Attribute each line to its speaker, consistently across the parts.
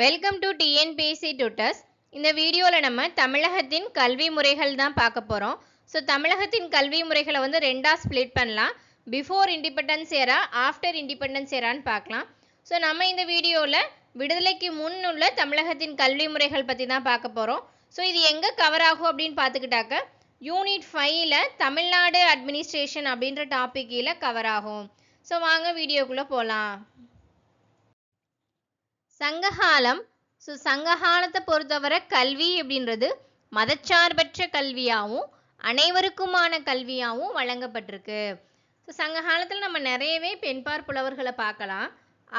Speaker 1: Welcome to TNPSC tutors. இந்த வீடியோவில் நம்ம தமிழகத்தின் கல்வி முறைகள் தான் பார்க்க போகிறோம். ஸோ தமிழகத்தின் கல்வி முறைகளை வந்து ரெண்டாக ஸ்ப்ளிட் பண்ணலாம். Before independence era, after independence ஏரான்னு பார்க்கலாம். ஸோ நம்ம இந்த வீடியோவில் விடுதலைக்கு முன் உள்ள தமிழகத்தின் கல்வி முறைகள் பற்றி தான் பார்க்க போகிறோம். ஸோ இது எங்கே கவர் ஆகும் அப்படின்னு பார்த்துக்கிட்டாக்க யூனிட் 5ல் தமிழ்நாடு அட்மினிஸ்ட்ரேஷன் அப்படின்ற டாபிக் கீழே கவர் ஆகும். ஸோ வாங்க வீடியோக்குள்ளே போகலாம். சங்ககாலம். ஸோ சங்ககாலத்தை பொறுத்தவரை கல்வி அப்படின்றது மதச்சார்பற்ற கல்வியாகவும் அனைவருக்குமான கல்வியாகவும் வழங்கப்பட்டிருக்கு. ஸோ சங்க காலத்தில் நம்ம நிறையவே பெண்பார் புலவர்களை பார்க்கலாம்.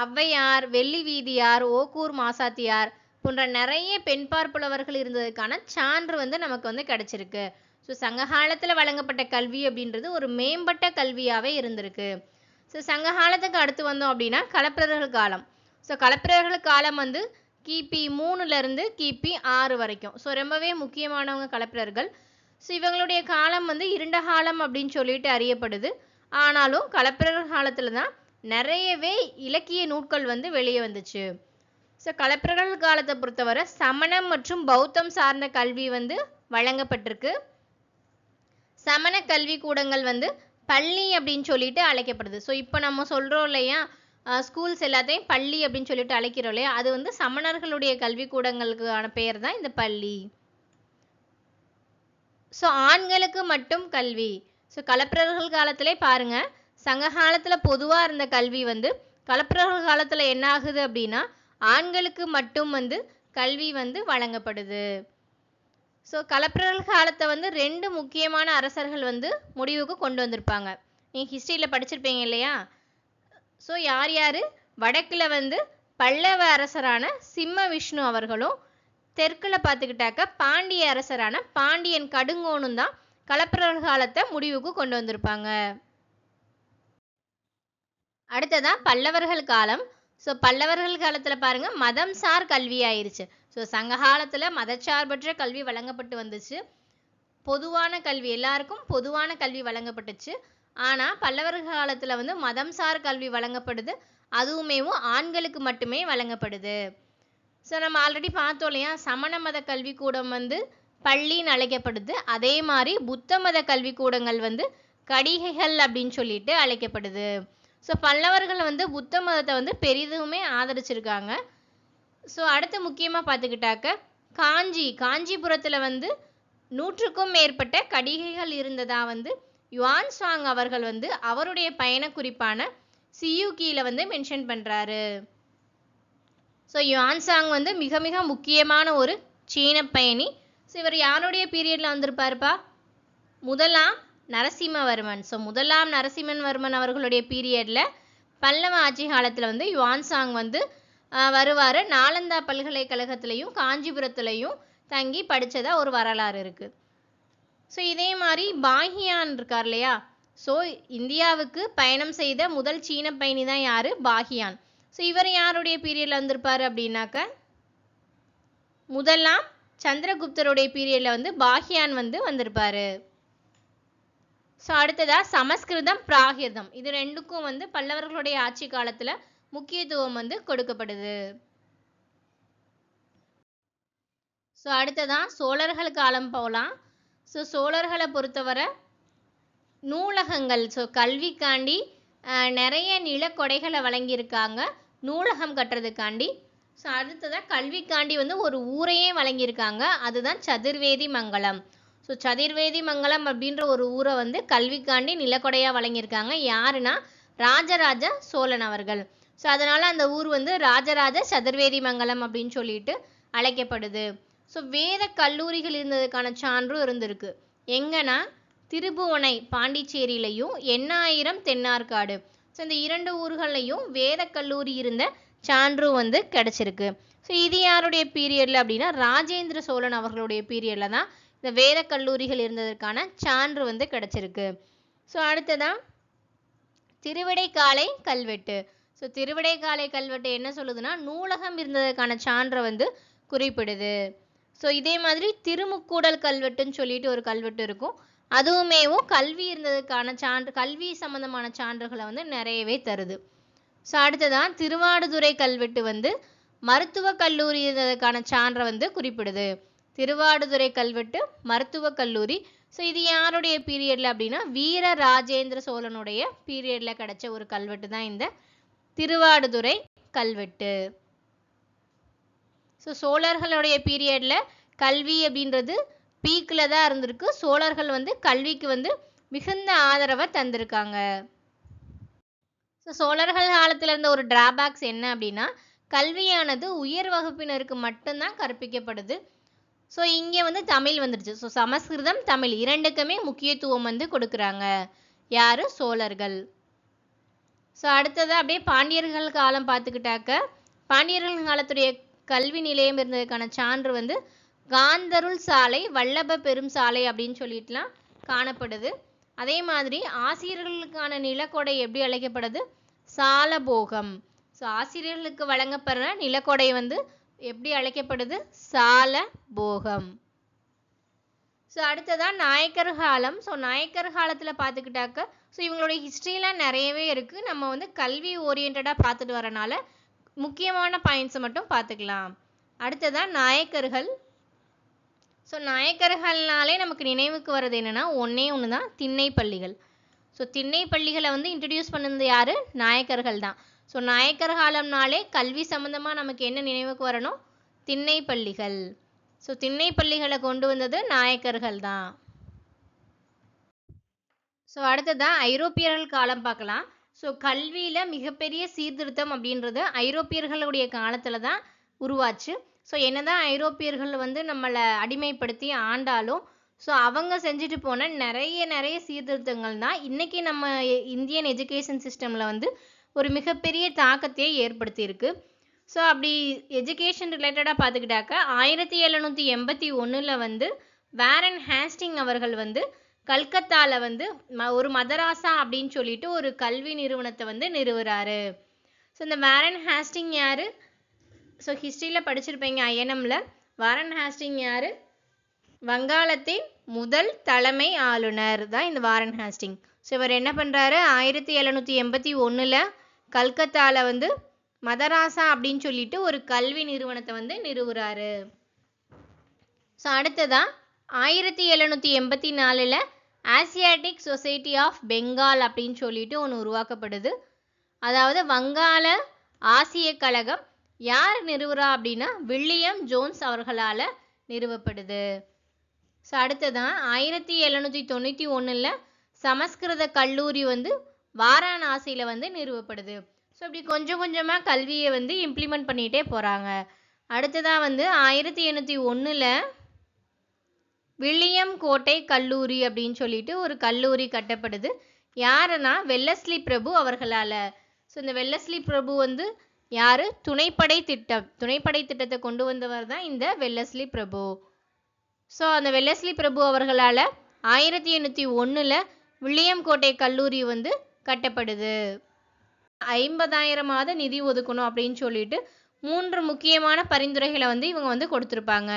Speaker 1: ஔவையார், வெள்ளி வீதியார், ஓக்கூர் மாசாத்தியார் போன்ற நிறைய பெண்பார் புலவர்கள் இருந்ததுக்கான சான்று வந்து நமக்கு வந்து கிடைச்சிருக்கு. ஸோ சங்க காலத்தில் வழங்கப்பட்ட கல்வி அப்படின்றது ஒரு மேம்பட்ட கல்வியாகவே இருந்திருக்கு. ஸோ சங்க காலத்துக்கு அடுத்து வந்தோம் அப்படின்னா களப்பிரர்கள் காலம். ஸோ களப்பிரர்கள் காலம் வந்து கிபி 3லேருந்து கிபி 6 வரைக்கும். ஸோ ரொம்பவே முக்கியமானவங்க களப்பிரர்கள். ஸோ இவங்களுடைய காலம் வந்து இருண்ட காலம் அப்படின்னு சொல்லிட்டு அறியப்படுது. ஆனாலும் களப்பிரர்கள் காலத்தில் தான் நிறையவே இலக்கிய நூட்கள் வந்து வெளியே வந்துச்சு. ஸோ களப்பிரர்கள் காலத்தை பொறுத்தவரை சமணம் மற்றும் பௌத்தம் சார்ந்த கல்வி வந்து வழங்கப்பட்டிருக்கு. சமண கல்வி கூடங்கள் வந்து பள்ளி அப்படின்னு சொல்லிட்டு அழைக்கப்படுது. ஸோ இப்போ நம்ம சொல்கிறோம் இல்லையா, ஸ்கூல்ஸ் எல்லாத்தையும் பள்ளி அப்படின்னு சொல்லிட்டு அழைக்கிறோம் இல்லையா, அது வந்து சமணர்களுடைய கல்விக்கூடங்களுக்கான பெயர் தான் இந்த பள்ளி. ஸோ ஆண்களுக்கு மட்டும் கல்வி. ஸோ களப்பிரர்கள் காலத்திலே பாருங்க, சங்க காலத்தில் பொதுவாக இருந்த கல்வி வந்து களப்பிரர்கள் காலத்தில் என்ன ஆகுது அப்படின்னா ஆண்களுக்கு மட்டும் வந்து கல்வி வந்து வழங்கப்படுது. ஸோ களப்பிரர்கள் காலத்தை வந்து 2 முக்கியமான அரசர்கள் வந்து முடிவுக்கு கொண்டு வந்திருப்பாங்க. நீங்கள் ஹிஸ்ட்ரியில் படிச்சிருப்பீங்க இல்லையா. ஸோ யார் யார்? வடக்கில் வந்து பல்லவ அரசரான சிம்ம விஷ்ணு அவர்களும், தெற்கில் பார்த்துக்கிட்டாக்க பாண்டிய அரசரான பாண்டியன் கடுங்கோனும் தான் களப்பிரர்கள் காலத்தை முடிவுக்கு கொண்டு வந்திருப்பாங்க. அடுத்ததான் பல்லவர்கள் காலம். ஸோ பல்லவர்கள் காலத்தில் பாருங்க மதம் சார் கல்வி ஆயிருச்சு. ஸோ சங்க காலத்தில் மதச்சார்பற்ற கல்வி வழங்கப்பட்டு வந்துச்சு. பொதுவான கல்வி, எல்லாருக்கும் பொதுவான கல்வி வழங்கப்பட்டுச்சு. ஆனால் பல்லவர்கள் காலத்தில் வந்து மதம் சார் கல்வி வழங்கப்படுது. அதுவுமே ஆண்களுக்கு மட்டுமே வழங்கப்படுது. ஸோ நம்ம ஆல்ரெடி பார்த்தோம் இல்லையா, சமண மத கல்விக்கூடம் வந்து பள்ளின்னு அழைக்கப்படுது. அதே மாதிரி புத்த மத கல்விக்கூடங்கள் வந்து கடிகைகள் அப்படின்னு சொல்லிட்டு அழைக்கப்படுது. ஸோ பல்லவர்கள் வந்து புத்த மதத்தை வந்து பெரிதுமே ஆதரிச்சிருக்காங்க. ஸோ அடுத்து முக்கியமாக பார்த்துக்கிட்டாக்க காஞ்சிபுரத்தில் வந்து 100க்கும் மேற்பட்ட கடிகைகள் இருந்ததா வந்து யுவான் சாங் அவர்கள் வந்து அவருடைய பயண குறிப்பான சியூகியில் வந்து மென்ஷன் பண்ணுறாரு. ஸோ யுவான் சாங் வந்து மிக மிக முக்கியமான ஒரு சீன பயணி. ஸோ இவர் யாருடைய பீரியடில் வந்திருப்பாருப்பா? முதலாம் நரசிம்மவர்மன். ஸோ முதலாம் நரசிம்மவர்மன் அவர்களுடைய பீரியடில் பல்லவ ஆட்சி காலத்தில் வந்து யுவான் சாங் வந்து வருவார். நாலந்தா பல்கலைக்கழகத்திலையும் காஞ்சிபுரத்துலையும் தங்கி படித்ததா ஒரு வரலாறு இருக்குது. ஸோ இதே மாதிரி பாஹியான் இருக்கார் இல்லையா. ஸோ இந்தியாவுக்கு பயணம் செய்த முதல் சீன பயணி தான் யார்? பாஹியான். ஸோ இவர் யாருடைய பீரியடில் வந்திருப்பார் அப்படின்னாக்க முதலாம் சந்திரகுப்தருடைய பீரியடில் வந்து பாஹியான் வந்து வந்திருப்பார். ஸோ அடுத்ததா சமஸ்கிருதம், பிராகிருதம், இது ரெண்டுக்கும் வந்து பல்லவர்களுடைய ஆட்சி காலத்தில் முக்கியத்துவம் வந்து கொடுக்கப்படுது. ஸோ அடுத்ததான் சோழர்கள் காலம் போகலாம். ஸோ சோழர்களை பொறுத்தவரை நூலகங்கள், ஸோ கல்விக்காண்டி நிறைய நிலக்கொடைகளை வழங்கியிருக்காங்க நூலகம் கட்டுறதுக்காண்டி. ஸோ அடுத்ததாக கல்விக்காண்டி வந்து ஒரு ஊரையே வழங்கியிருக்காங்க, அதுதான் சதுர்வேதி மங்கலம். ஸோ சதுர்வேதி மங்கலம் அப்படின்ற ஒரு ஊரை வந்து கல்விக்காண்டி நிலக்கொடையாக வழங்கியிருக்காங்க. யாருன்னா ராஜராஜ சோழன் அவர்கள். ஸோ அதனால் அந்த ஊர் வந்து ராஜராஜ சதுர்வேதி மங்கலம் அப்படின்னு சொல்லிட்டு அழைக்கப்படுது. ஸோ வேத கல்லூரிகள் இருந்ததுக்கான சான்றும் இருந்திருக்கு. எங்கன்னா திருபுவனை பாண்டிச்சேரியிலையும் எண்ணாயிரம் தென்னார்காடு. ஸோ இந்த 2 ஊர்களையும் வேத கல்லூரி இருந்த சான்றும் வந்து கிடச்சிருக்கு. ஸோ இது யாருடைய பீரியடில் அப்படின்னா ராஜேந்திர சோழன் அவர்களுடைய பீரியடில் தான் இந்த வேத கல்லூரிகள் இருந்ததற்கான சான்று வந்து கிடச்சிருக்கு. ஸோ அடுத்ததான் திருவிடைக்காலை கல்வெட்டு. ஸோ திருவிடைக்காலை கல்வெட்டு என்ன சொல்லுதுன்னா நூலகம் இருந்ததற்கான சான்றை வந்து குறிப்பிடுது. ஸோ இதே மாதிரி திருமுக்கூடல் கல்வெட்டுன்னு சொல்லிட்டு ஒரு கல்வெட்டு இருக்கும். அதுவுமே கல்வி இருந்ததுக்கான சான்று, கல்வி சம்பந்தமான சான்றுகளை வந்து நிறையவே தருது. ஸோ அடுத்ததான் திருவாடுதுறை கல்வெட்டு வந்து மருத்துவக் கல்லூரி இருந்ததுக்கான சான்றை வந்து குறிப்பிடுது. திருவாடுதுறை கல்வெட்டு மருத்துவக் கல்லூரி. ஸோ இது யாருடைய பீரியட்ல அப்படின்னா வீர ராஜேந்திர சோழனுடைய பீரியட்ல கிடைச்ச ஒரு கல்வெட்டு தான் இந்த திருவாடுதுறை கல்வெட்டு. ஸோ சோழர்களுடைய பீரியட்ல கல்வி அப்படின்றது பீக்கில் தான் இருந்திருக்கு. சோழர்கள் வந்து கல்விக்கு வந்து மிகுந்த ஆதரவை தந்திருக்காங்க. ஸோ சோழர்கள் காலத்தில் இருந்த ஒரு டிராபேக்ஸ் என்ன அப்படின்னா கல்வியானது உயர் வகுப்பினருக்கு மட்டும்தான் கற்பிக்கப்படுது. ஸோ இங்கே வந்து தமிழ் வந்துடுச்சு. ஸோ சமஸ்கிருதம் தமிழ் இரண்டுக்குமே முக்கியத்துவம் வந்து கொடுக்குறாங்க. யாரு? சோழர்கள். ஸோ அடுத்தது அப்படியே பாண்டியர்கள் காலம் பார்த்துக்கிட்டாக்க பாண்டியர்கள் காலத்துடைய கல்வி நிலையம் இருந்ததுக்கான சான்று வந்து காந்தருள் சாலை வல்லப பெரும் சாலை அப்படின்னு சொல்லிட்டுலாம் காணப்படுது. அதே மாதிரி ஆசிரியர்களுக்கான நிலக்கொடை எப்படி அழைக்கப்படுது? சாலபோகம். ஸோ ஆசிரியர்களுக்கு வழங்கப்படுற நிலக்கொடை வந்து எப்படி அழைக்கப்படுது? சாலபோகம். ஸோ அடுத்ததான் நாயக்கர் காலம். ஸோ நாயக்கர் காலத்தில் பார்த்துக்கிட்டாக்க ஸோ இவங்களுடைய ஹிஸ்ட்ரிலாம் நிறையவே இருக்குது. நம்ம வந்து கல்வி ஓரியன்டாக பார்த்துட்டு வரனால முக்கியமான பாயிண்ட்ஸை மட்டும் பார்த்துக்கலாம். அடுத்ததான் நாயக்கர்கள். ஸோ நாயக்கர்கள்னாலே நமக்கு நினைவுக்கு வர்றது என்னென்னா ஒன்றே ஒன்று தான், திண்ணை பள்ளிகள். ஸோ திண்ணை பள்ளிகளை வந்து இன்ட்ரடியூஸ் பண்ணது யார்? நாயக்கர்கள் தான். ஸோ நாயக்கர் காலம்னாலே கல்வி சம்மந்தமாக நமக்கு என்ன நினைவுக்கு வரணும்? திண்ணை பள்ளிகள். ஸோ திண்ணை பள்ளிகளை கொண்டு வந்தது நாயக்கர்கள் தான். ஸோ அடுத்ததான் ஐரோப்பியர்கள் காலம் பார்க்கலாம். ஸோ கல்வியில் மிகப்பெரிய சீர்திருத்தம் அப்படின்றது ஐரோப்பியர்களுடைய காலத்தில் தான் உருவாச்சு. ஸோ என்னதான் ஐரோப்பியர்கள் வந்து நம்மளை அடிமைப்படுத்தி ஆண்டாலும் ஸோ அவங்க செஞ்சுட்டு போன நிறைய சீர்திருத்தங்கள் தான் இன்றைக்கி நம்ம இந்தியன் எஜுகேஷன் சிஸ்டமில் வந்து ஒரு மிகப்பெரிய தாக்கத்தையே ஏற்படுத்தியிருக்கு. ஸோ அப்படி எஜுகேஷன் ரிலேட்டடாக பார்த்துக்கிட்டாக்க 1781 வந்து வாரன் ஹேஸ்டிங் அவர்கள் வந்து கல்கத்தாவில் வந்து ஒரு மதராசா அப்படின்னு சொல்லிட்டு ஒரு கல்வி நிறுவனத்தை வந்து நிறுவுறாரு. ஸோ இந்த வாரன் ஹேஸ்டிங் யார்? ஸோ ஹிஸ்ட்ரியில் படிச்சிருப்பீங்க ஐஎன்எம்மில். வாரன் ஹேஸ்டிங் யார்? வங்காளத்தின் முதல் தலைமை ஆளுநர் தான் இந்த வாரன் ஹேஸ்டிங். ஸோ இவர் என்ன பண்ணுறாரு? 1781 கல்கத்தாவில் வந்து மதராசா அப்படின்னு சொல்லிட்டு ஒரு கல்வி நிறுவனத்தை வந்து நிறுவுறாரு. ஸோ அடுத்ததான் 1784 ஆசியாட்டிக் சொசைட்டி ஆஃப் பெங்கால் அப்படின்னு சொல்லிட்டு ஒன்று உருவாக்கப்படுது. அதாவது வங்காள ஆசிய கழகம். யார் நிறுவுறா அப்படின்னா வில்லியம் ஜோன்ஸ் அவர்களால் நிறுவப்படுது. ஸோ அடுத்ததான் 1791 சமஸ்கிருத கல்லூரி வந்து வாரணாசியில் வந்து நிறுவப்படுது. ஸோ இப்படி கொஞ்சம் கொஞ்சமாக கல்வியை வந்து இம்ப்ளிமெண்ட் பண்ணிகிட்டே போகிறாங்க. அடுத்ததாக வந்து 1801 வில்லியம் கோட்டை கல்லூரி அப்படின்னு சொல்லிட்டு ஒரு கல்லூரி கட்டப்படுது. யாருன்னா வெல்லஸ்லி பிரபு அவர்களால். ஸோ இந்த வெல்லஸ்லி பிரபு வந்து யார்? துணைப்படை திட்டத்தை கொண்டு வந்தவர் தான் இந்த வெல்லஸ்லி பிரபு. ஸோ அந்த வெல்லஸ்லி பிரபு அவர்களால் 1801 வில்லியம் கோட்டை கல்லூரி வந்து கட்டப்படுது. 50,000 நிதி ஒதுக்கணும் அப்படின்னு சொல்லிட்டு 3 முக்கியமான பரிந்துரைகளை வந்து இவங்க வந்து கொடுத்துருப்பாங்க.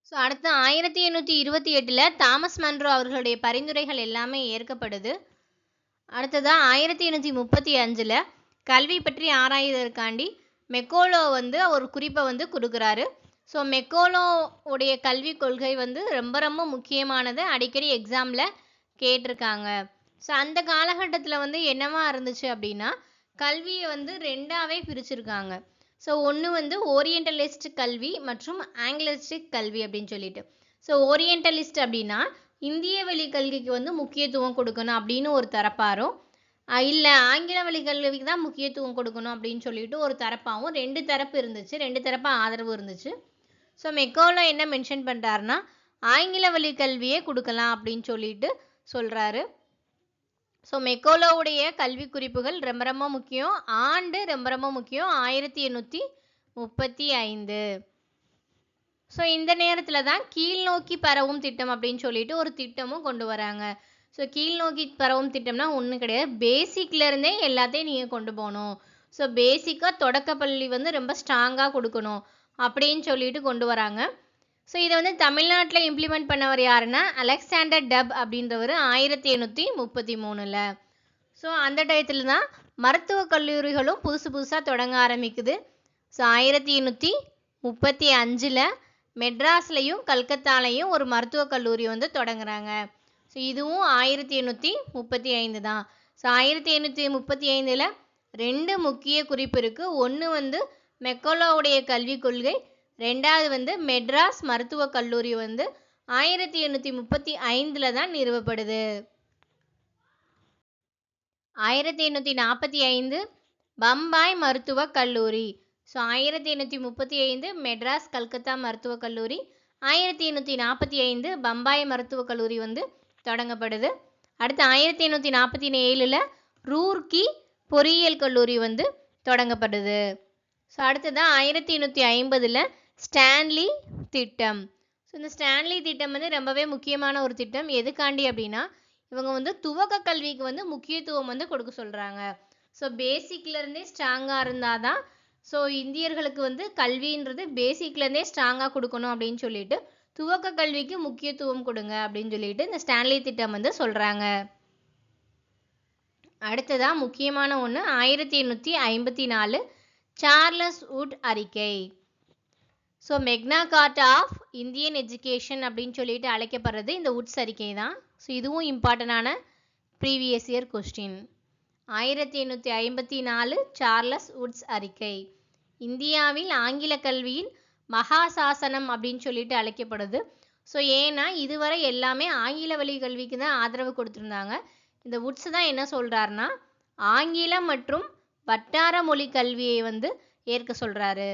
Speaker 1: ஸோ அடுத்து 1828ல் தாமஸ் மன்றோ அவர்களுடைய பரிந்துரைகள் எல்லாமே ஏற்கப்படுது. அடுத்ததாக 1835ல் கல்வி பற்றி ஆராய்வதற்காண்டி மெக்கோலோ வந்து ஒரு குறிப்பை வந்து கொடுக்குறாரு. ஸோ மெக்கோலோ உடைய கல்விக் கொள்கை வந்து ரொம்ப ரொம்ப முக்கியமானது, அடிக்கடி எக்ஸாமில் கேட்டிருக்காங்க. ஸோ அந்த காலகட்டத்தில் வந்து என்னவா இருந்துச்சு அப்படின்னா, கல்வியை வந்து ரெண்டாவே பிரிச்சிருக்காங்க. ஸோ ஒன்று வந்து ஓரியண்டலிஸ்ட் கல்வி மற்றும் ஆங்கிலிஸ்டிக் கல்வி அப்படின்னு சொல்லிட்டு. ஸோ ஓரியண்டலிஸ்ட் அப்படின்னா இந்திய வழி கல்விக்கு வந்து முக்கியத்துவம் கொடுக்கணும் அப்படின்னு ஒரு தரப்பாரும், இல்லை ஆங்கில வழி கல்விக்கு தான் முக்கியத்துவம் கொடுக்கணும் அப்படின்னு சொல்லிட்டு ஒரு தரப்பாகவும், ரெண்டு தரப்பு இருந்துச்சு, ரெண்டு தரப்பா ஆதரவு இருந்துச்சு. ஸோ மெக்கோலோ என்ன மென்ஷன் பண்ணுறாருன்னா, ஆங்கில வழி கல்வியே கொடுக்கலாம் அப்படின்னு சொல்லிட்டு சொல்கிறாரு. ஸோ மெக்கோலோவுடைய கல்வி குறிப்புகள் ரொம்ப ரொம்ப முக்கியம், ஆண்டு ரொம்ப ரொம்ப முக்கியம், 1835. ஸோ இந்த நேரத்தில் தான் கீழ்நோக்கி பரவும் திட்டம் அப்படின்னு சொல்லிட்டு ஒரு திட்டமும் கொண்டு வராங்க. ஸோ கீழ்நோக்கி பரவும் திட்டம்னா ஒன்றும் கிடையாது, பேசிக்லேருந்தே எல்லாத்தையும் நீங்கள் கொண்டு போகணும். ஸோ பேசிக்காக தொடக்கப்பள்ளி வந்து ரொம்ப ஸ்ட்ராங்காக கொடுக்கணும் அப்படின்னு சொல்லிட்டு கொண்டு வராங்க. ஸோ இதை வந்து தமிழ்நாட்டில் இம்ப்ளிமெண்ட் பண்ணவர் யாருன்னா அலெக்சாண்டர் டப் அப்படின்றவர் 1833. ஸோ அந்த டயத்தில் தான் மருத்துவக் கல்லூரிகளும் புதுசாக தொடங்க ஆரம்பிக்குது. ஸோ 1835ல் மெட்ராஸ்லையும் கல்கத்தாலையும் ஒரு மருத்துவக் கல்லூரி வந்து தொடங்குறாங்க. ஸோ இதுவும் 1835 தான். ஸோ 1835ல் ரெண்டு முக்கிய குறிப்பு இருக்குது. ஒன்று வந்து மெக்கோலோவுடைய கல்விக் கொள்கை, ரெண்டாவது வந்து மெட்ராஸ் மருத்துவக் கல்லூரி வந்து 1835 தான் நிறுவப்படுது. 1845 பம்பாய் மருத்துவக் கல்லூரி. ஸோ 1835 மெட்ராஸ் கல்கத்தா மருத்துவக் கல்லூரி, 1845 பம்பாய் மருத்துவக் கல்லூரி வந்து தொடங்கப்படுது. அடுத்து 1847ல் ரூர்க்கி பொறியியல் கல்லூரி வந்து தொடங்கப்படுது. ஸோ அடுத்ததான் 1850ல் ஸ்டான்லி திட்டம். ஸோ இந்த ஸ்டான்லி திட்டம் வந்து ரொம்பவே முக்கியமான ஒரு திட்டம். எதுக்காண்டி அப்படின்னா, இவங்க வந்து துவக்க கல்விக்கு வந்து முக்கியத்துவம் வந்து கொடுக்க சொல்கிறாங்க. ஸோ பேசிக்லேருந்தே ஸ்ட்ராங்காக இருந்தால் தான், ஸோ இந்தியர்களுக்கு வந்து கல்வின்றது பேசிக்லேருந்தே ஸ்ட்ராங்காக கொடுக்கணும் அப்படின்னு சொல்லிட்டு துவக்க கல்விக்கு முக்கியத்துவம் கொடுங்க அப்படின்னு சொல்லிட்டு இந்த ஸ்டான்லி திட்டம் வந்து சொல்கிறாங்க. அடுத்ததாக முக்கியமான ஒன்று 1854 சார்லஸ் வுட் அறிக்கை. So Magna Carta of Indian education அப்படின்னு சொல்லிட்டு அழைக்கப்படுறது இந்த வுட்ஸ் அறிக்கை தான். ஸோ இதுவும் இம்பார்ட்டண்டான previous year question. 1854 Charles Woods அறிக்கை இந்தியாவில் ஆங்கில கல்வியின் மகாசாசனம் அப்படின்னு சொல்லிட்டு அழைக்கப்படுது. ஸோ ஏன்னா இதுவரை எல்லாமே ஆங்கில வழி கல்விக்கு தான் ஆதரவு கொடுத்துருந்தாங்க. இந்த வுட்ஸ் தான் என்ன சொல்கிறாருன்னா, ஆங்கிலம் மற்றும் வட்டார மொழி கல்வியை வந்து ஏற்க சொல்கிறாரு.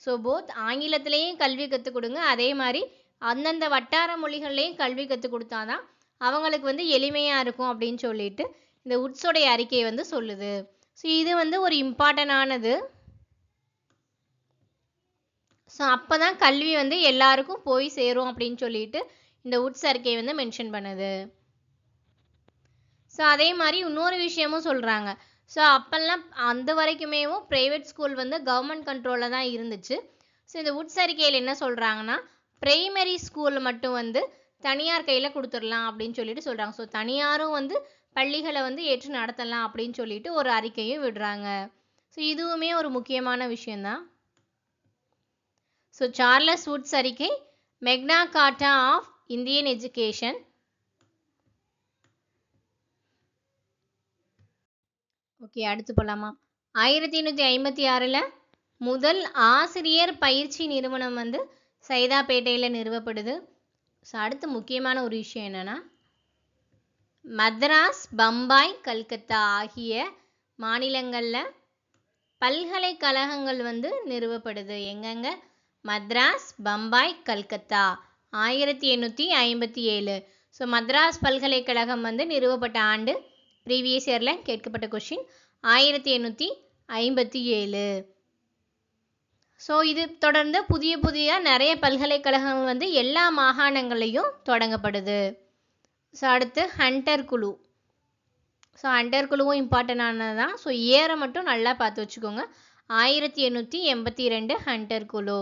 Speaker 1: ஸோ போத் ஆங்கிலத்திலையும் கல்வி கற்றுக் கொடுங்க, அதே மாதிரி அந்தந்த வட்டார மொழிகள்லையும் கல்வி கற்றுக் கொடுத்தாதான் அவங்களுக்கு வந்து எளிமையாக இருக்கும் அப்படின்னு சொல்லிட்டு இந்த வுட்ஸோடைய அறிக்கை வந்து சொல்லுது. ஸோ இது வந்து ஒரு இம்பார்ட்டண்டானது. ஸோ அப்போ தான் கல்வி வந்து எல்லாருக்கும் போய் சேரும் அப்படின்னு சொல்லிட்டு இந்த வுட்ஸ் அறிக்கை வந்து மென்ஷன் பண்ணுது. ஸோ அதே மாதிரி இன்னொரு விஷயமும் சொல்கிறாங்க. ஸோ அப்போல்லாம் அந்த வரைக்குமே ப்ரைவேட் ஸ்கூல் வந்து கவர்மெண்ட் கண்ட்ரோலில் தான் இருந்துச்சு. ஸோ இந்த வுட்ஸ் அறிக்கையில் என்ன சொல்கிறாங்கன்னா, ப்ரைமரி ஸ்கூல் மட்டும் வந்து தனியார் கையில் கொடுத்துடலாம் அப்படின்னு சொல்லிட்டு சொல்கிறாங்க. ஸோ தனியாரும் வந்து பள்ளிகளை வந்து ஏற்று நடத்தலாம் அப்படின்னு சொல்லிட்டு ஒரு அறிக்கையும் விடுறாங்க. ஸோ இதுவுமே ஒரு முக்கியமான விஷயந்தான். ஸோ சார்லஸ் வுட்ஸ் அறிக்கை, மெக்னா Carta of Indian education. Okay, அடுத்து போகலாமா? 1856ல் முதல் ஆசிரியர் பயிற்சி நிறுவனம் வந்து சைதாப்பேட்டையில் நிறுவப்படுது. ஸோ அடுத்து முக்கியமான ஒரு விஷயம் என்னென்னா, மദ്രാஸ், பம்பாய், கல்கத்தா ஆகிய மாநிலங்களில் பல்கலைக்கழகங்கள் வந்து நிறுவப்படுது. எங்கெங்க? மദ്രാஸ், பம்பாய், கல்கத்தா 1857. ஸோ மദ്രാஸ் பல்கலைக்கழகம் வந்து நிறுவப்பட்ட ஆண்டு ப்ரீவியஸ் இயரில் கேட்கப்பட்ட கொஷின் 1857. ஸோ இது தொடர்ந்து புதிய நிறைய பல்கலைக்கழகங்கள் வந்து எல்லா மாகாணங்களையும் தொடங்கப்படுது. ஸோ அடுத்து ஹண்டர் குழு. ஸோ ஹண்டர் குழுவும் இம்பார்ட்டண்டானது தான். ஸோ இயரை மட்டும் நல்லா பார்த்து வச்சுக்கோங்க. 1882 ஹண்டர் குழு.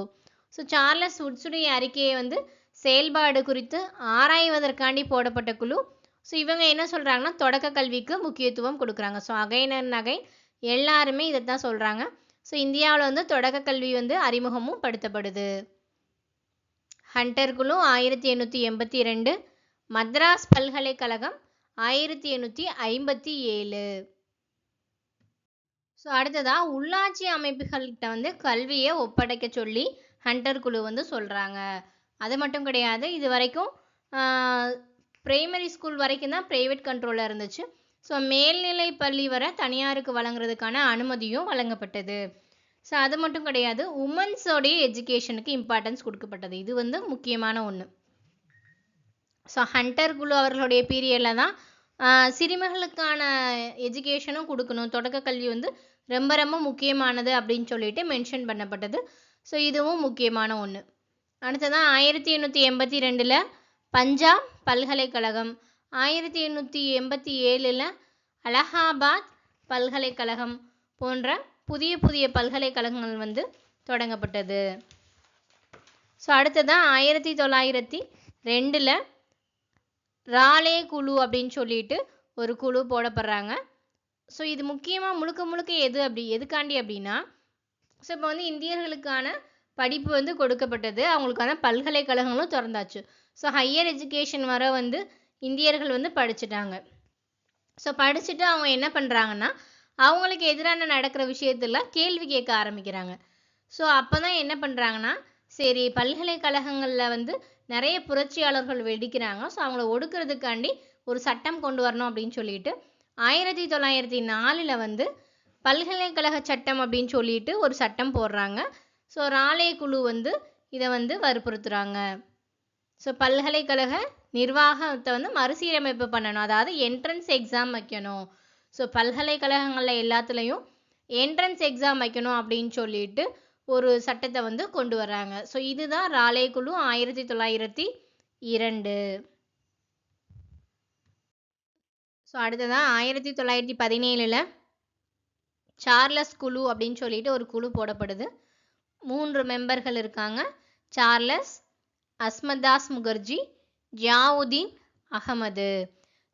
Speaker 1: ஸோ சார்லஸ் வுட்ஸுடைய அறிக்கையை வந்து செயல்பாடு குறித்து ஆராய்வதற்காண்டி போடப்பட்ட குழு. ஸோ இவங்க என்ன சொல்கிறாங்கன்னா தொடக்க கல்விக்கு முக்கியத்துவம் கொடுக்குறாங்க. ஸோ அகைன் அண்ட் அகைன் எல்லாருமே இதை தான் சொல்கிறாங்க. ஸோ இந்தியாவில் வந்து தொடக்க கல்வி வந்து அறிமுகமும் படுத்தப்படுது. ஹண்டர் குழு 1882, மദ്രാஸ் பல்கலைக்கழகம் 1857. ஸோ அடுத்ததாக உள்ளாட்சி அமைப்புகள்கிட்ட வந்து கல்வியை ஒப்படைக்க சொல்லி ஹண்டர் குழு வந்து சொல்கிறாங்க. அது மட்டும் கிடையாது, இது வரைக்கும் பிரைமரி ஸ்கூல் வரைக்கும் தான் ப்ரைவேட் கண்ட்ரோலில் இருந்துச்சு. ஸோ மேல்நிலை பள்ளி வரை தனியாருக்கு வழங்குறதுக்கான அனுமதியும் வழங்கப்பட்டது. ஸோ அது மட்டும் கிடையாது, உமன்ஸோடைய எஜுகேஷனுக்கு இம்பார்ட்டன்ஸ் கொடுக்கப்பட்டது. இது வந்து முக்கியமான ஒன்று. ஸோ ஹண்டர் குழு அவர்களுடைய பீரியடில் தான் சிறுமிகளுக்கான எஜுகேஷனும் கொடுக்கணும், தொடக்க கல்வி வந்து ரொம்ப ரொம்ப முக்கியமானது அப்படின்னு சொல்லிட்டு மென்ஷன் பண்ணப்பட்டது. ஸோ இதுவும் முக்கியமான ஒன்று. அடுத்ததான் 1882 பஞ்சாப் பல்கலைக்கழகம், 1887 அலகாபாத் பல்கலைக்கழகம் போன்ற புதிய புதிய பல்கலைக்கழகங்கள் வந்து தொடங்கப்பட்டது. ஸோ அடுத்ததான் 1902 ராலே குழு அப்படின்னு சொல்லிட்டு ஒரு குழு போடப்படுறாங்க. ஸோ இது முக்கியமாக முழுக்க முழுக்க எதுக்காண்டி அப்படின்னா, ஸோ இப்போ வந்து இந்தியர்களுக்கான படிப்பு வந்து கொடுக்கப்பட்டது, அவங்களுக்கான பல்கலைக்கழகங்களும் திறந்தாச்சு. ஸோ ஹையர் எஜுகேஷன் வர வந்து இந்தியர்கள் வந்து படிச்சுட்டாங்க. ஸோ படிச்சுட்டு அவங்க என்ன பண்ணுறாங்கன்னா, அவங்களுக்கு எதிரான நடக்கிற விஷயத்தில் கேள்வி கேட்க ஆரம்பிக்கிறாங்க. ஸோ அப்போ தான் என்ன பண்ணுறாங்கன்னா, சரி பல்கலைக்கழகங்களில் வந்து நிறைய புரட்சியாளர்கள் வெடிக்கிறாங்க, ஸோ அவங்கள ஒடுக்கிறதுக்காண்டி ஒரு சட்டம் கொண்டு வரணும் அப்படின்னு சொல்லிட்டு 1904 வந்து பல்கலைக்கழக சட்டம் அப்படின்னு சொல்லிட்டு ஒரு சட்டம் போடுறாங்க. ஸோ ராலே குழு வந்து இதை வந்து வற்புறுத்துறாங்க. ஸோ பல்கலைக்கழக நிர்வாகத்தை வந்து மறுசீரமைப்பு பண்ணணும், அதாவது என்ட்ரன்ஸ் எக்ஸாம் வைக்கணும். ஸோ பல்கலைக்கழகங்களில் எல்லாத்துலேயும் என்ட்ரன்ஸ் எக்ஸாம் வைக்கணும் அப்படின்னு சொல்லிட்டு ஒரு சட்டத்தை வந்து கொண்டு வர்றாங்க. ஸோ இதுதான் ராலே குழு 1902. ஸோ அடுத்ததான் 1917 சார்லஸ் குழு அப்படின்னு சொல்லிட்டு ஒரு குழு போடப்படுது. 3 மெம்பர்கள் இருக்காங்க, சார்லஸ், அஸ்மதாஸ் முகர்ஜி, ஜியாவுதீன் அகமது.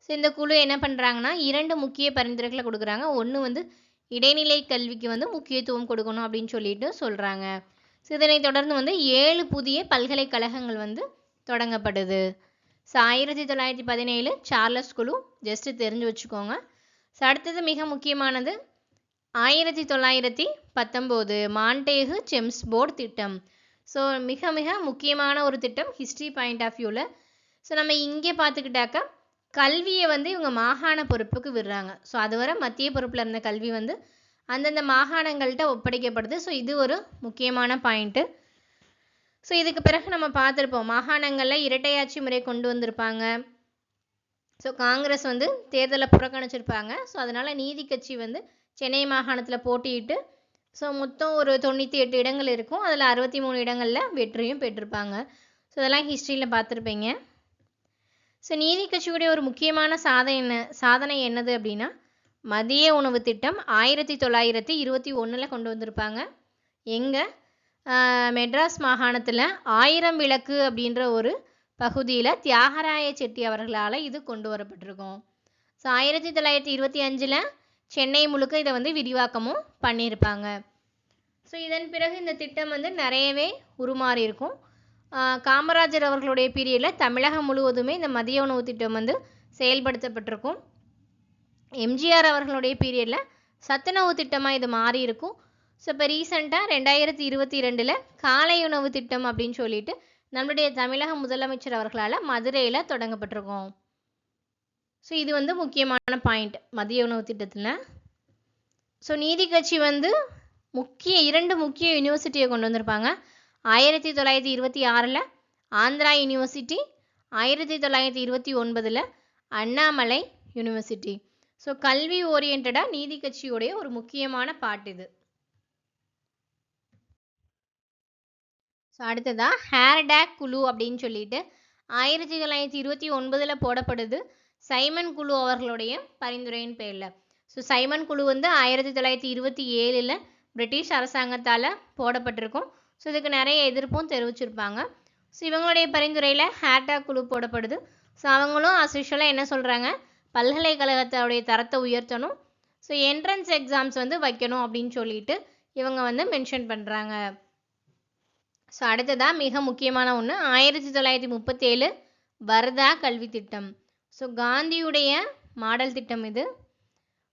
Speaker 1: ஸோ இந்த குழு என்ன பண்ணுறாங்கன்னா 2 முக்கிய பரிந்துரைகளை கொடுக்குறாங்க. ஒன்று வந்து இடைநிலை கல்விக்கு வந்து முக்கியத்துவம் கொடுக்கணும் அப்படின்னு சொல்லிட்டு சொல்கிறாங்க. ஸோ இதனை தொடர்ந்து வந்து 7 புதிய பல்கலைக்கழகங்கள் வந்து தொடங்கப்படுது. ஸோ 1917 சார்லஸ் குழு, ஜஸ்ட்டு தெரிஞ்சு வச்சுக்கோங்க. ஸோ அடுத்தது மிக முக்கியமானது 1919 மாண்டேகு செம்ஸ்போர்ட் திட்டம். ஸோ மிக மிக முக்கியமான ஒரு திட்டம் ஹிஸ்ட்ரி பாயிண்ட் ஆஃப் வியூவில். ஸோ நம்ம இங்கே பார்த்துக்கிட்டாக்கா கல்வியை வந்து இவங்க மாகாண பொறுப்புக்கு விடுறாங்க. ஸோ அதுவரை மத்திய பொறுப்பில் இருந்த கல்வி வந்து அந்தந்த மாகாணங்கள்கிட்ட ஒப்படைக்கப்படுது. ஸோ இது ஒரு முக்கியமான பாயிண்ட்டு. ஸோ இதுக்கு பிறகு நம்ம பார்த்துருப்போம், மாகாணங்களில் இரட்டையாட்சி முறை கொண்டு வந்திருப்பாங்க. ஸோ காங்கிரஸ் வந்து தேர்தலை புறக்கணிச்சிருப்பாங்க. ஸோ அதனால் நீதி கட்சி வந்து சென்னை மாகாணத்தில் போட்டியிட்டு ஸோ மொத்தம் ஒரு 98 இடங்கள் இருக்கும், அதில் 63 இடங்களில் வெற்றியும் பெற்றிருப்பாங்க. ஸோ இதெல்லாம் ஹிஸ்ட்ரியில் பார்த்துருப்பீங்க. ஸோ நீதி கட்சியுடைய ஒரு முக்கியமான சாதனை என்னது அப்படின்னா, மதிய உணவு திட்டம் 1921 கொண்டு வந்திருப்பாங்க. எங்கே மெட்ராஸ் மாகாணத்தில் 1000 விளக்கு அப்படின்ற ஒரு பகுதியில் தியாகராய செட்டி அவர்களால் இது கொண்டு வரப்பட்டிருக்கும். ஸோ 1925 சென்னை முழுக்க இதை வந்து விரிவாக்கமும் பண்ணியிருப்பாங்க. ஸோ இதன் பிறகு இந்த திட்டம் வந்து நிறையவே உருமாறி இருக்கும். காமராஜர் அவர்களுடைய பீரியடில் தமிழகம் முழுவதுமே இந்த மதிய உணவு திட்டம் வந்து செயல்படுத்தப்பட்டிருக்கும். எம்ஜிஆர் அவர்களுடைய பீரியடில் சத்துணவு திட்டமாக இது மாறி இருக்கும். ஸோ இப்போ ரீசெண்டாக 2022 காலை உணவு திட்டம் அப்படின்னு சொல்லிட்டு நம்மளுடைய தமிழக முதலமைச்சர் அவர்களால் மதுரையில் தொடங்கப்பட்டிருக்கும். ஸோ இது வந்து முக்கியமான பாயிண்ட் மதிய உணவு திட்டத்தில். ஸோ நீதி கட்சி வந்து 2 முக்கிய யூனிவர்சிட்டியை கொண்டு வந்திருப்பாங்க. 1926 Andhra university, 1929 Annamalai university. So கல்வி ஓரியன்டாக நீதி கட்சியுடைய ஒரு முக்கியமான பாட்டு இது. ஸோ அடுத்ததாக ஹேர்டாக் குழு அப்படின்னு சொல்லிட்டு 1929 போடப்படுது, சைமன் குழு அவர்களுடைய பரிந்துரையின் பேரில். ஸோ சைமன் குழு வந்து 1927 பிரிட்டிஷ் அரசாங்கத்தால் போடப்பட்டிருக்கும். ஸோ இதுக்கு நிறைய எதிர்ப்பும் தெரிவிச்சிருப்பாங்க. ஸோ இவங்களுடைய பரிந்துரையில் ஹேட்டாக் குழு போடப்படுது. ஸோ அவங்களும் அஸ்யூஷுவலாக என்ன சொல்கிறாங்க, பல்கலைக்கழகத்தோடைய தரத்தை உயர்த்தணும், ஸோ என்ட்ரன்ஸ் எக்ஸாம்ஸ் வந்து வைக்கணும் அப்படின்னு சொல்லிட்டு இவங்க வந்து மென்ஷன் பண்ணுறாங்க. ஸோ அடுத்ததாக மிக முக்கியமான ஒன்று 1937 வர்தா கல்வி திட்டம். ஸோ காந்தியுடைய மாடல் திட்டம் இது.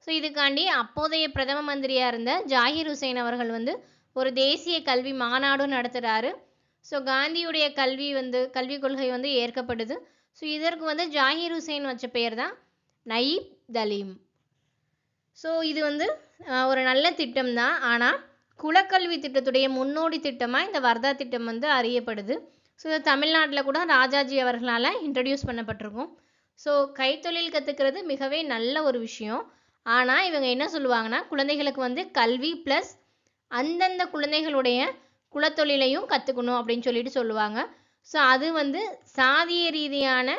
Speaker 1: ஸோ இதுக்காண்டி அப்போதைய பிரதம மந்திரியாக இருந்த ஜாகிர் ஹுசைன் அவர்கள் வந்து ஒரு தேசிய கல்வி மாநாடும் நடத்துகிறாரு. ஸோ காந்தியுடைய கல்விக் கொள்கை வந்து ஏற்கப்படுது. ஸோ இதற்கு வந்து ஜாகிர் ஹுசைன் வச்ச பெயர் தான் நயீப் தலீம். ஸோ இது வந்து ஒரு நல்ல திட்டம் தான். ஆனால் குலக்கல்வி திட்டத்துடைய முன்னோடி திட்டமாக இந்த வர்தா திட்டம் வந்து அறியப்படுது. ஸோ தமிழ்நாட்டில் கூட ராஜாஜி அவர்களால் இன்ட்ரடியூஸ் பண்ணப்பட்டிருக்கும். ஸோ கைத்தொழில் கற்றுக்கிறது மிகவே நல்ல ஒரு விஷயம். ஆனால் இவங்க என்ன சொல்லுவாங்கன்னா, குழந்தைகளுக்கு வந்து கல்வி ப்ளஸ் அந்தந்த குழந்தைகளுடைய குலத்தொழிலையும் கற்றுக்கணும் அப்படின்னு சொல்லிட்டு சொல்லுவாங்க. ஸோ அது வந்து சாதிய ரீதியான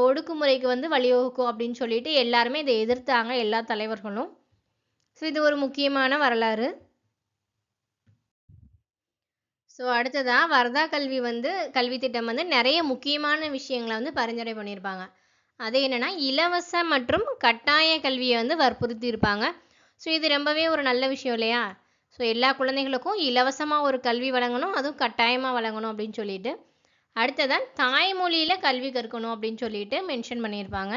Speaker 1: ஒடுக்குமுறைக்கு வந்து வழிவகுக்கும் அப்படின்னு சொல்லிட்டு எல்லாருமே இதை எதிர்த்தாங்க, எல்லா தலைவர்களும். ஸோ இது ஒரு முக்கியமான வரலாறு. ஸோ அடுத்ததாக வர்தா கல்வி திட்டம் வந்து நிறைய முக்கியமான விஷயங்களை வந்து பரிந்துரை பண்ணியிருப்பாங்க. அது என்னென்னா, இலவச மற்றும் கட்டாய கல்வியை வந்து வற்புறுத்தி இருப்பாங்க. ஸோ இது ரொம்பவே ஒரு நல்ல விஷயம் இல்லையா? ஸோ எல்லா குழந்தைகளுக்கும் இலவசமாக ஒரு கல்வி வழங்கணும், அதுவும் கட்டாயமாக வழங்கணும் அப்படின்னு சொல்லிட்டு. அடுத்ததான் தாய்மொழியில் கல்வி கற்கணும் அப்படின்னு சொல்லிட்டு மென்ஷன் பண்ணியிருப்பாங்க.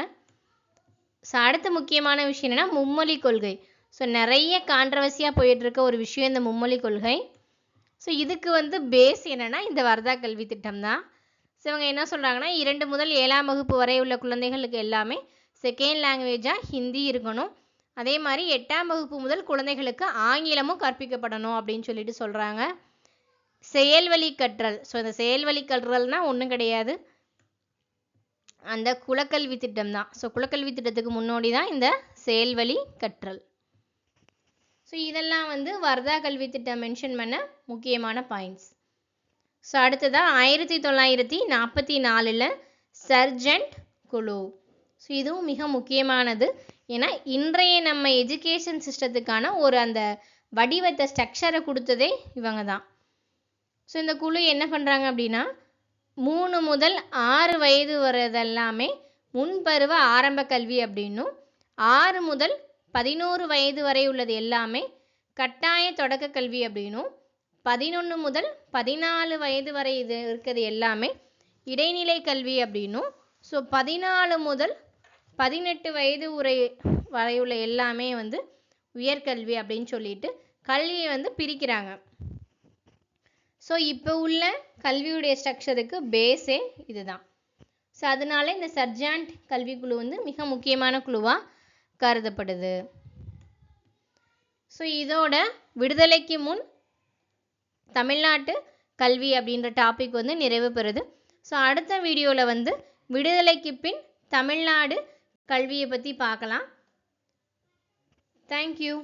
Speaker 1: ஸோ அடுத்த முக்கியமான விஷயம் என்னென்னா மும்மொழி கொள்கை. ஸோ நிறைய கான்ட்ரவர்சியாக போயிட்டுருக்க ஒரு விஷயம் இந்த மும்மொழி கொள்கை. ஸோ இதுக்கு வந்து பேஸ் என்னென்னா இந்த வர்தா கல்வி திட்டம் தான். ஸோ இவங்க என்ன சொல்கிறாங்கன்னா, 2 முதல் 7ஆம் வகுப்பு வரை உள்ள குழந்தைகளுக்கு எல்லாமே செகண்ட் லாங்குவேஜாக ஹிந்தி இருக்கணும். அதே மாதிரி 8ஆம் வகுப்பு முதல் குழந்தைகளுக்கு ஆங்கிலமும் கற்பிக்கப்படணும் அப்படின்னு சொல்லிட்டு சொல்கிறாங்க. செயல்வழி கற்றல். ஸோ இந்த செயல்வழி கற்றல்னால் ஒன்றும் கிடையாது, அந்த குலக்கல்வி திட்டம் தான். ஸோ குலக்கல்வி திட்டத்துக்கு முன்னோடி தான் இந்த செயல்வழி கற்றல். ஸோ இதெல்லாம் வந்து வர்தா கல்வி திட்டம் மென்ஷன் பண்ண முக்கியமான பாயிண்ட்ஸ். ஸோ அடுத்ததாக 1944 சர்ஜென்ட் குழு. ஸோ இதுவும் மிக முக்கியமானது. ஏன்னா இன்றைய நம்ம எஜுகேஷன் சிஸ்டத்துக்கான ஒரு அந்த வடிவத்தை ஸ்ட்ரக்சரை கொடுத்ததே இவங்க தான். ஸோ இந்த குழு என்ன பண்ணுறாங்க அப்படின்னா, 3 முதல் 6 வயது வரதெல்லாமே முன்பருவ ஆரம்ப கல்வி அப்படின்னும், 6 முதல் 11 வயது வரை உள்ளது எல்லாமே கட்டாய தொடக்க கல்வி அப்படின்னும், 11 முதல் 14 வயது வரை இது இருக்கிறது எல்லாமே இடைநிலை கல்வி அப்படின்னும், ஸோ 14 முதல் 18 வயது வரை உள்ள எல்லாமே வந்து உயர்கல்வி அப்படின்னு சொல்லிட்டு கல்வியை வந்து பிரிக்கிறாங்க. ஸோ இப்போ உள்ள கல்வியுடைய ஸ்ட்ரக்சருக்கு பேஸே இதுதான். ஸோ அதனால இந்த சர்ஜென்ட் கல்விக்குழு வந்து மிக முக்கியமான குழுவாக கருதப்படுது. ஸோ இதோட விடுதலைக்கு முன் தமிழ்நாட்டு கல்வி அப்படின்ற டாபிக் வந்து நிறைவு பெறுது. ஸோ அடுத்த வீடியோவில் வந்து விடுதலைக்கு பின் தமிழ்நாடு கல்வியை பற்றி பார்க்கலாம். தேங்க்யூ.